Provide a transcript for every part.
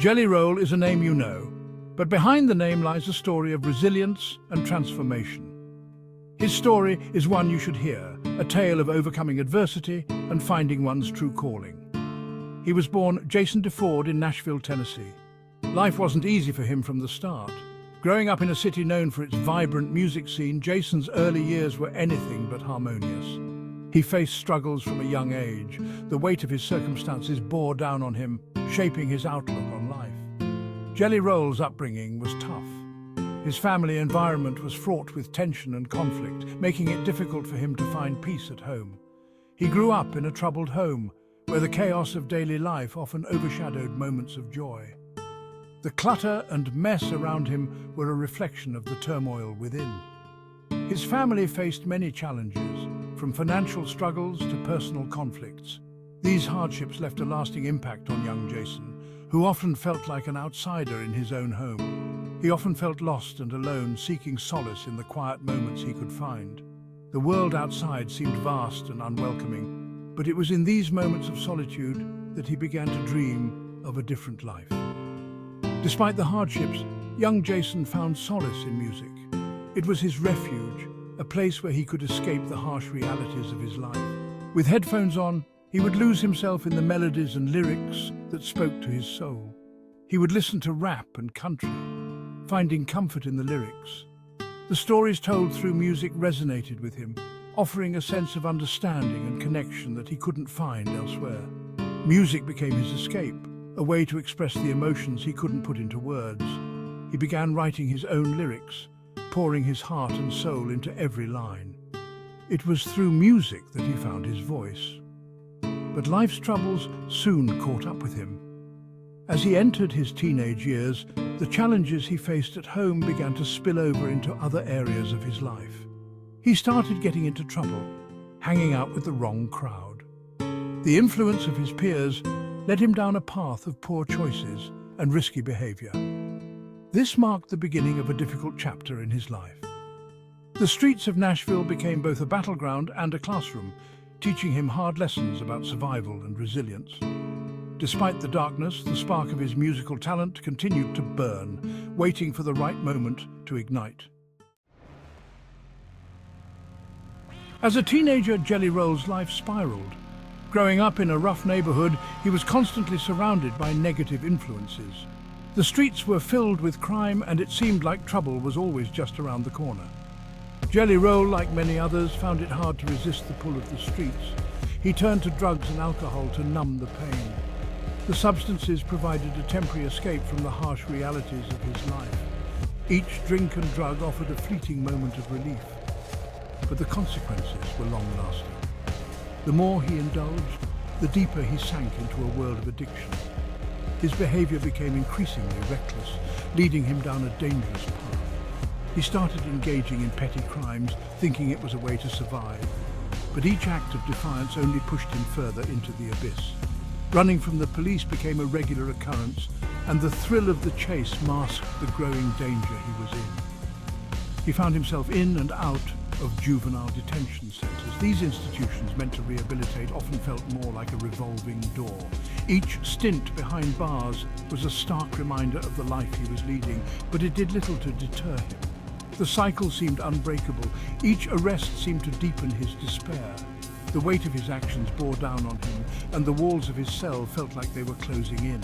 Jelly Roll is a name you know, but behind the name lies a story of resilience and transformation. His story is one you should hear, a tale of overcoming adversity and finding one's true calling. He was born Jason DeFord in Nashville, Tennessee. Life wasn't easy for him from the start. Growing up in a city known for its vibrant music scene, Jason's early years were anything but harmonious. He faced struggles from a young age. The weight of his circumstances bore down on him, shaping his outlook on life. Jelly Roll's upbringing was tough. His family environment was fraught with tension and conflict, making it difficult for him to find peace at home. He grew up in a troubled home, where the chaos of daily life often overshadowed moments of joy. The clutter and mess around him were a reflection of the turmoil within. His family faced many challenges, from financial struggles to personal conflicts. These hardships left a lasting impact on young Jason, who often felt like an outsider in his own home. He often felt lost and alone, seeking solace in the quiet moments he could find. The world outside seemed vast and unwelcoming, but it was in these moments of solitude that he began to dream of a different life. Despite the hardships, young Jason found solace in music. It was his refuge, a place where he could escape the harsh realities of his life. With headphones on, he would lose himself in the melodies and lyrics that spoke to his soul. He would listen to rap and country, finding comfort in the lyrics. The stories told through music resonated with him, offering a sense of understanding and connection that he couldn't find elsewhere. Music became his escape, a way to express the emotions he couldn't put into words. He began writing his own lyrics, pouring his heart and soul into every line. It was through music that he found his voice. But life's troubles soon caught up with him. As he entered his teenage years, the challenges he faced at home began to spill over into other areas of his life. He started getting into trouble, hanging out with the wrong crowd. The influence of his peers led him down a path of poor choices and risky behavior. This marked the beginning of a difficult chapter in his life. The streets of Nashville became both a battleground and a classroom, teaching him hard lessons about survival and resilience. Despite the darkness, the spark of his musical talent continued to burn, waiting for the right moment to ignite. As a teenager, Jelly Roll's life spiraled. Growing up in a rough neighborhood, he was constantly surrounded by negative influences. The streets were filled with crime, and it seemed like trouble was always just around the corner. Jelly Roll, like many others, found it hard to resist the pull of the streets. He turned to drugs and alcohol to numb the pain. The substances provided a temporary escape from the harsh realities of his life. Each drink and drug offered a fleeting moment of relief, but the consequences were long-lasting. The more he indulged, the deeper he sank into a world of addiction. His behavior became increasingly reckless, leading him down a dangerous path. He started engaging in petty crimes, thinking it was a way to survive. But each act of defiance only pushed him further into the abyss. Running from the police became a regular occurrence, and the thrill of the chase masked the growing danger he was in. He found himself in and out of juvenile detention centres. These institutions, meant to rehabilitate, often felt more like a revolving door. Each stint behind bars was a stark reminder of the life he was leading, but it did little to deter him. The cycle seemed unbreakable. Each arrest seemed to deepen his despair. The weight of his actions bore down on him, and the walls of his cell felt like they were closing in.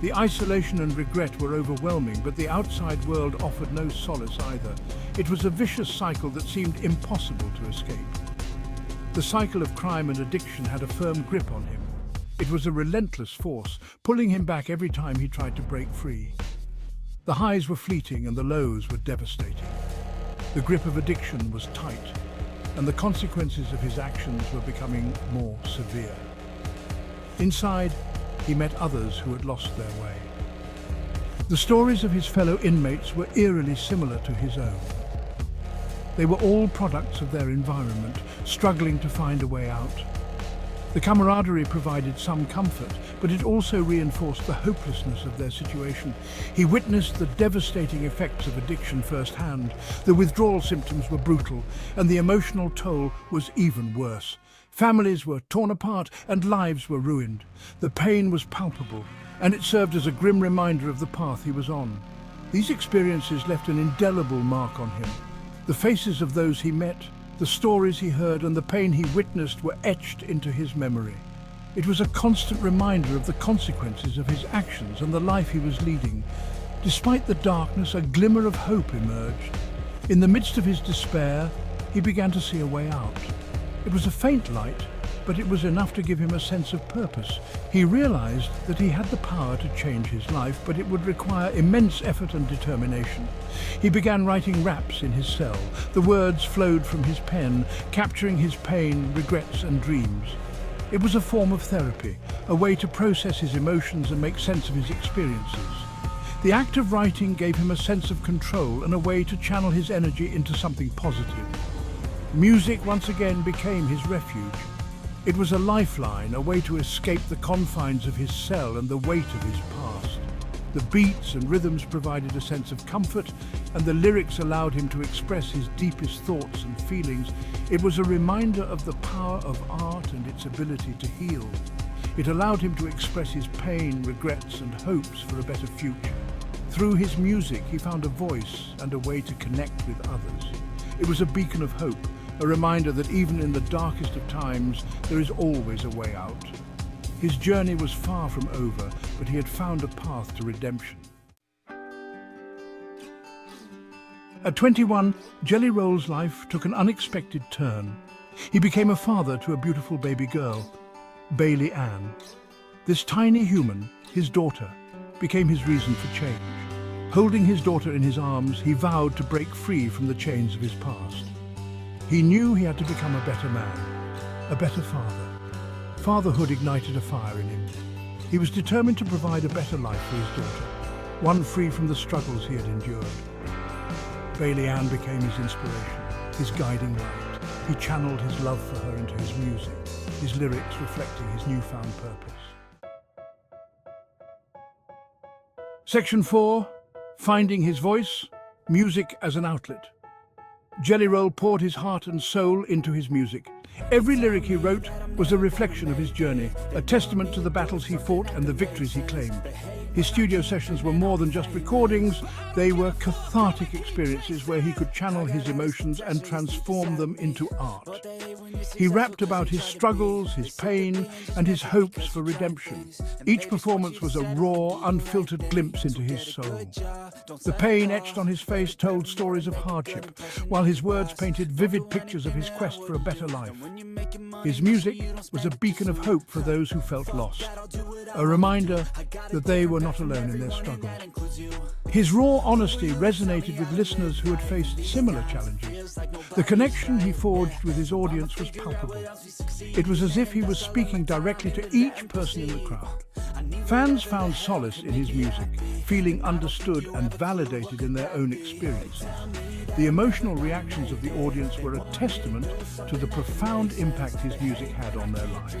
The isolation and regret were overwhelming, but the outside world offered no solace either. It was a vicious cycle that seemed impossible to escape. The cycle of crime and addiction had a firm grip on him. It was a relentless force, pulling him back every time he tried to break free. The highs were fleeting and the lows were devastating. The grip of addiction was tight, and the consequences of his actions were becoming more severe. Inside, he met others who had lost their way. The stories of his fellow inmates were eerily similar to his own. They were all products of their environment, struggling to find a way out. The camaraderie provided some comfort, but it also reinforced the hopelessness of their situation. He witnessed the devastating effects of addiction firsthand. The withdrawal symptoms were brutal, and the emotional toll was even worse. Families were torn apart and lives were ruined. The pain was palpable, and it served as a grim reminder of the path he was on. These experiences left an indelible mark on him. The faces of those he met, the stories he heard, and the pain he witnessed were etched into his memory. It was a constant reminder of the consequences of his actions and the life he was leading. Despite the darkness, a glimmer of hope emerged. In the midst of his despair, he began to see a way out. It was a faint light, but it was enough to give him a sense of purpose. He realized that he had the power to change his life, but it would require immense effort and determination. He began writing raps in his cell. The words flowed from his pen, capturing his pain, regrets, and dreams. It was a form of therapy, a way to process his emotions and make sense of his experiences. The act of writing gave him a sense of control and a way to channel his energy into something positive. Music once again became his refuge. It was a lifeline, a way to escape the confines of his cell and the weight of his past. The beats and rhythms provided a sense of comfort, and the lyrics allowed him to express his deepest thoughts and feelings. It was a reminder of the power of art and its ability to heal. It allowed him to express his pain, regrets, and hopes for a better future. Through his music, he found a voice and a way to connect with others. It was a beacon of hope, a reminder that even in the darkest of times, there is always a way out. His journey was far from over, but he had found a path to redemption. At 21, Jelly Roll's life took an unexpected turn. He became a father to a beautiful baby girl, Bailey Ann. This tiny human, his daughter, became his reason for change. Holding his daughter in his arms, he vowed to break free from the chains of his past. He knew he had to become a better man, a better father. Fatherhood ignited a fire in him. He was determined to provide a better life for his daughter, one free from the struggles he had endured. Bailey Ann became his inspiration, his guiding light. He channeled his love for her into his music, his lyrics reflecting his newfound purpose. Section 4. Finding his voice, music as an outlet. Jelly Roll poured his heart and soul into his music. Every lyric he wrote was a reflection of his journey, a testament to the battles he fought and the victories he claimed. His studio sessions were more than just recordings, they were cathartic experiences where he could channel his emotions and transform them into art. He rapped about his struggles, his pain, and his hopes for redemption. Each performance was a raw, unfiltered glimpse into his soul. The pain etched on his face told stories of hardship, while his words painted vivid pictures of his quest for a better life. His music was a beacon of hope for those who felt lost, a reminder that they were not alone in their struggles. His raw honesty resonated with listeners who had faced similar challenges. The connection he forged with his audience was palpable. It was as if he was speaking directly to each person in the crowd. Fans found solace in his music, feeling understood and validated in their own experiences. The emotional reactions of the audience were a testament to the profound impact his music had on their lives.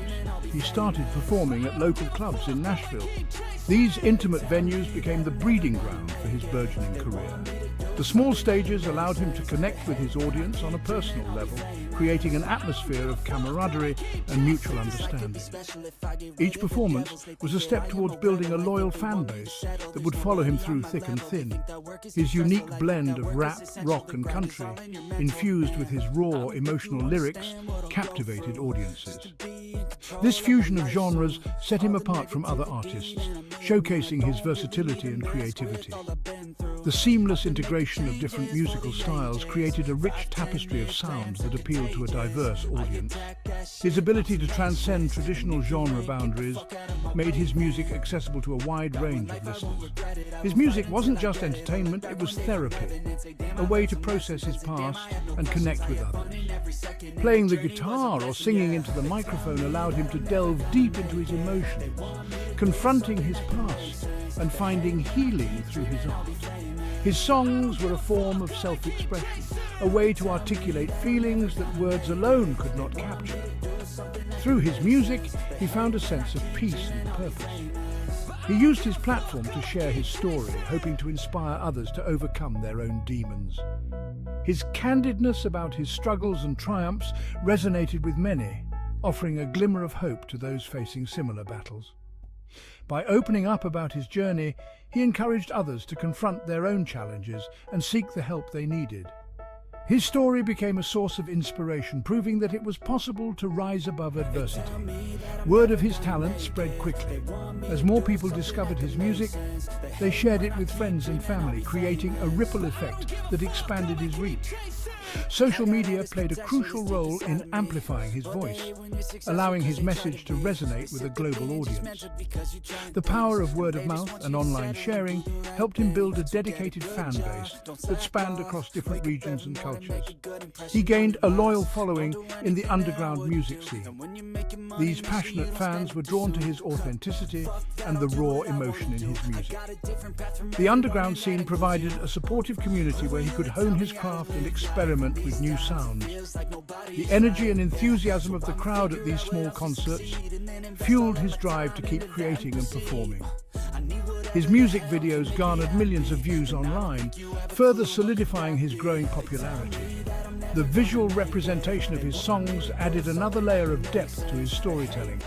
He started performing at local clubs in Nashville. These intimate venues became the breeding ground for his burgeoning career. The small stages allowed him to connect with his audience on a personal level, creating an atmosphere of camaraderie and mutual understanding. Each performance was a step towards building a loyal fan base that would follow him through thick and thin. His unique blend of rap, rock and country, infused with his raw, emotional lyrics, captivated audiences. This fusion of genres set him apart from other artists, showcasing his versatility and creativity. The seamless integration of different musical styles created a rich tapestry of sounds that appealed to a diverse audience. His ability to transcend traditional genre boundaries made his music accessible to a wide range of listeners. His music wasn't just entertainment, it was therapy, a way to process his past and connect with others. Playing the guitar or singing into the microphone allowed him to delve deep into his emotions, confronting his past and finding healing through his art. His songs were a form of self-expression, a way to articulate feelings that words alone could not capture. Through his music, he found a sense of peace and purpose. He used his platform to share his story, hoping to inspire others to overcome their own demons. His candidness about his struggles and triumphs resonated with many, offering a glimmer of hope to those facing similar battles. By opening up about his journey, he encouraged others to confront their own challenges and seek the help they needed. His story became a source of inspiration, proving that it was possible to rise above adversity. Word of his talent spread quickly. As more people discovered his music, they shared it with friends and family, creating a ripple effect that expanded his reach. Social media played a crucial role in amplifying his voice, allowing his message to resonate with a global audience. The power of word of mouth and online sharing helped him build a dedicated fan base that spanned across different regions and cultures. He gained a loyal following in the underground music scene. These passionate fans were drawn to his authenticity and the raw emotion in his music. The underground scene provided a supportive community where he could hone his craft and experiment with new sounds. The energy and enthusiasm of the crowd at these small concerts fueled his drive to keep creating and performing. His music videos garnered millions of views online, further solidifying his growing popularity. The visual representation of his songs added another layer of depth to his storytelling,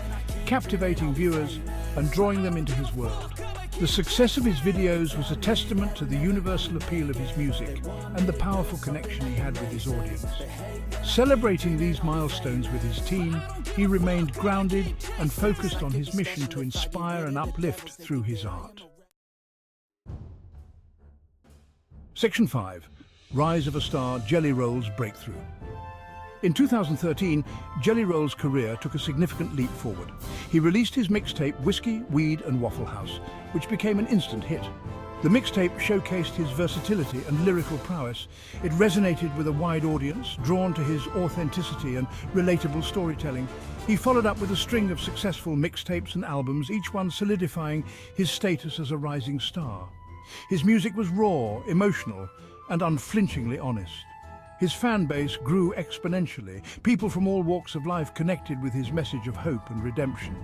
captivating viewers and drawing them into his world. The success of his videos was a testament to the universal appeal of his music and the powerful connection he had with his audience. Celebrating these milestones with his team, he remained grounded and focused on his mission to inspire and uplift through his art. Section 5. Rise of a Star, Jelly Roll's Breakthrough. In 2013, Jelly Roll's career took a significant leap forward. He released his mixtape Whiskey, Weed and Waffle House, which became an instant hit. The mixtape showcased his versatility and lyrical prowess. It resonated with a wide audience, drawn to his authenticity and relatable storytelling. He followed up with a string of successful mixtapes and albums, each one solidifying his status as a rising star. His music was raw, emotional, and unflinchingly honest. His fan base grew exponentially. People from all walks of life connected with his message of hope and redemption.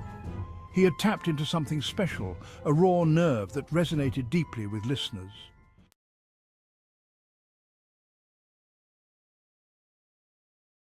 He had tapped into something special, a raw nerve that resonated deeply with listeners.